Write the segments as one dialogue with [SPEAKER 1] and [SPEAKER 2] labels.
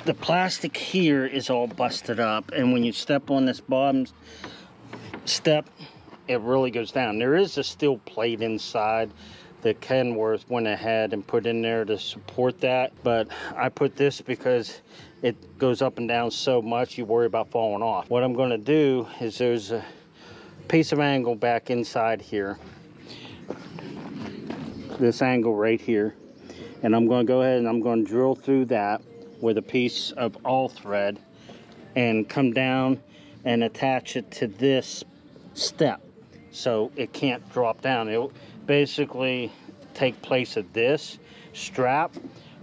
[SPEAKER 1] the plastic here is all busted up, and when you step on this bottom step, it really goes down. There is a steel plate inside that Kenworth went ahead and put in there to support that, but I put this because it goes up and down so much you worry about falling off. What I'm going to do is there's a piece of angle back inside here, this angle right here, and I'm going to go ahead and I'm going to drill through that with a piece of all thread and come down and attach it to this step so it can't drop down. It'll basically take place of this strap,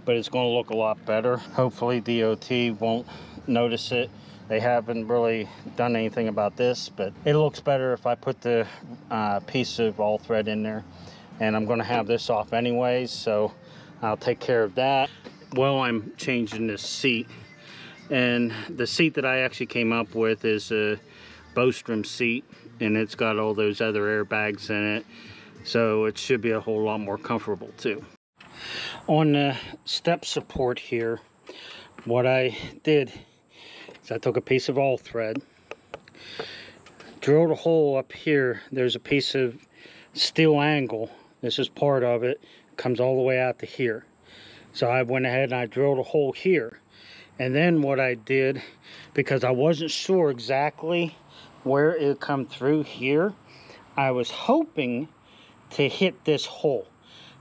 [SPEAKER 1] but it's going to look a lot better. Hopefully DOT won't notice it. They haven't really done anything about this, but it looks better if I put the piece of all thread in there. And I'm going to have this off anyways, so I'll take care of that while I'm changing this seat. And the seat that I actually came up with is a Bostrom seat, and it's got all those other airbags in it, so it should be a whole lot more comfortable too. On the step support here, what I did is I took a piece of all thread, drilled a hole up here. There's a piece of steel angle, this is part of it, comes all the way out to here. So I went ahead and I drilled a hole here. And then what I did, because I wasn't sure exactly where it would come through here, I was hoping to hit this hole.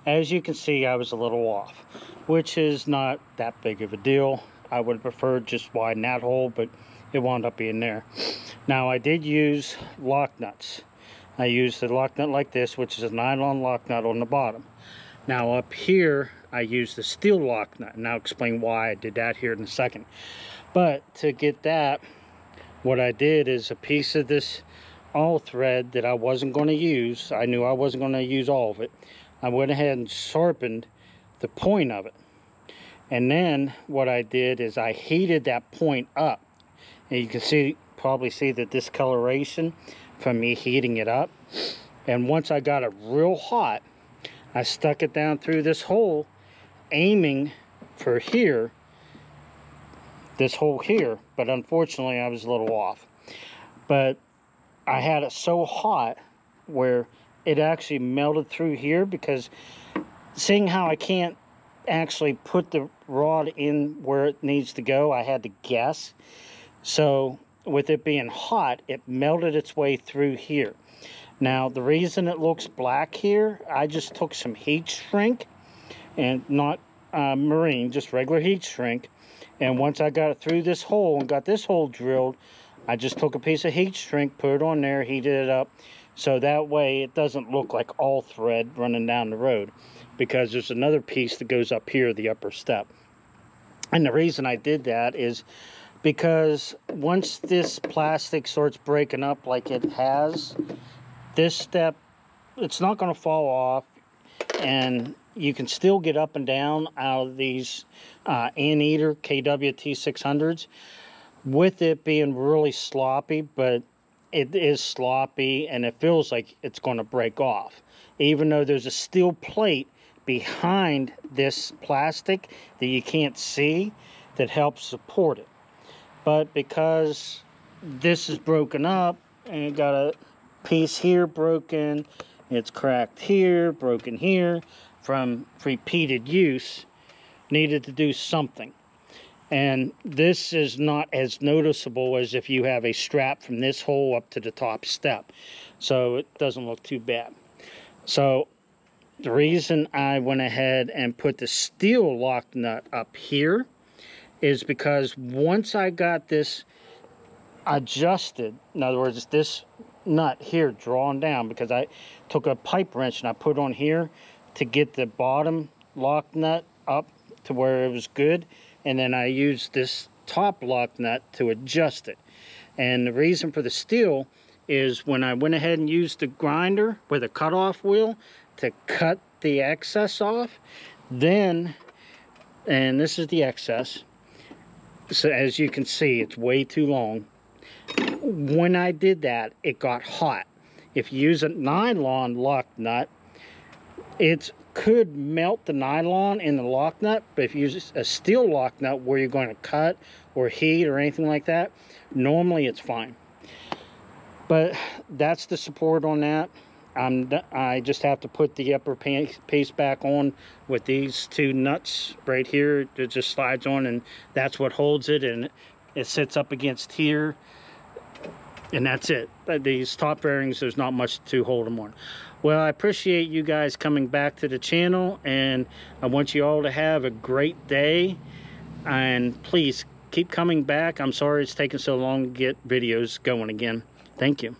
[SPEAKER 1] As you can see, I was a little off, which is not that big of a deal. I would have preferred just widen that hole, but it wound up being there. Now I did use lock nuts. I used a lock nut like this, which is a nylon lock nut on the bottom. Now up here, I used the steel lock nut, and I'll explain why I did that here in a second. But to get that, what I did is a piece of this all thread that I wasn't going to use. I knew I wasn't going to use all of it. I went ahead and sharpened the point of it. And then what I did is I heated that point up. And you can probably see that discoloration from me heating it up. And once I got it real hot, I stuck it down through this hole, aiming for here, this hole here, but unfortunately I was a little off. But I had it so hot where it actually melted through here, because seeing how I can't actually put the rod in where it needs to go, I had to guess. So with it being hot, it melted its way through here. Now the reason it looks black here, I just took some heat shrink, and not marine, just regular heat shrink, and once I got it through this hole and got this hole drilled, I just took a piece of heat shrink, put it on there, heated it up, so that way it doesn't look like all thread running down the road, because there's another piece that goes up here, the upper step. And the reason I did that is because once this plastic starts breaking up like it has, this step, it's not going to fall off, and you can still get up and down out of these Anteater KWT600s with it being really sloppy, but it is sloppy and it feels like it's going to break off, even though there's a steel plate behind this plastic that you can't see that helps support it. But because this is broken up and you got a piece here broken, it's cracked here, broken here from repeated use, needed to do something. And this is not as noticeable as if you have a strap from this hole up to the top step, so it doesn't look too bad. So the reason I went ahead and put the steel lock nut up here is because once I got this adjusted, in other words, this nut here drawn down, because I took a pipe wrench and I put on here to get the bottom lock nut up to where it was good, and then I used this top lock nut to adjust it. And the reason for the steel is when I went ahead and used the grinder with a cutoff wheel to cut the excess off, then, and this is the excess, so as you can see it's way too long. When I did that, it got hot. If you use a nylon lock nut, it's could melt the nylon in the lock nut, but if you use a steel lock nut where you're going to cut or heat or anything like that, normally it's fine. But that's the support on that. I just have to put the upper piece back on with these two nuts right here. It just slides on, and that's what holds it, and it sits up against here, and that's it. These top bearings, there's not much to hold them on. Well, I appreciate you guys coming back to the channel, and I want you all to have a great day, and please keep coming back. I'm sorry it's taken so long to get videos going again. Thank you.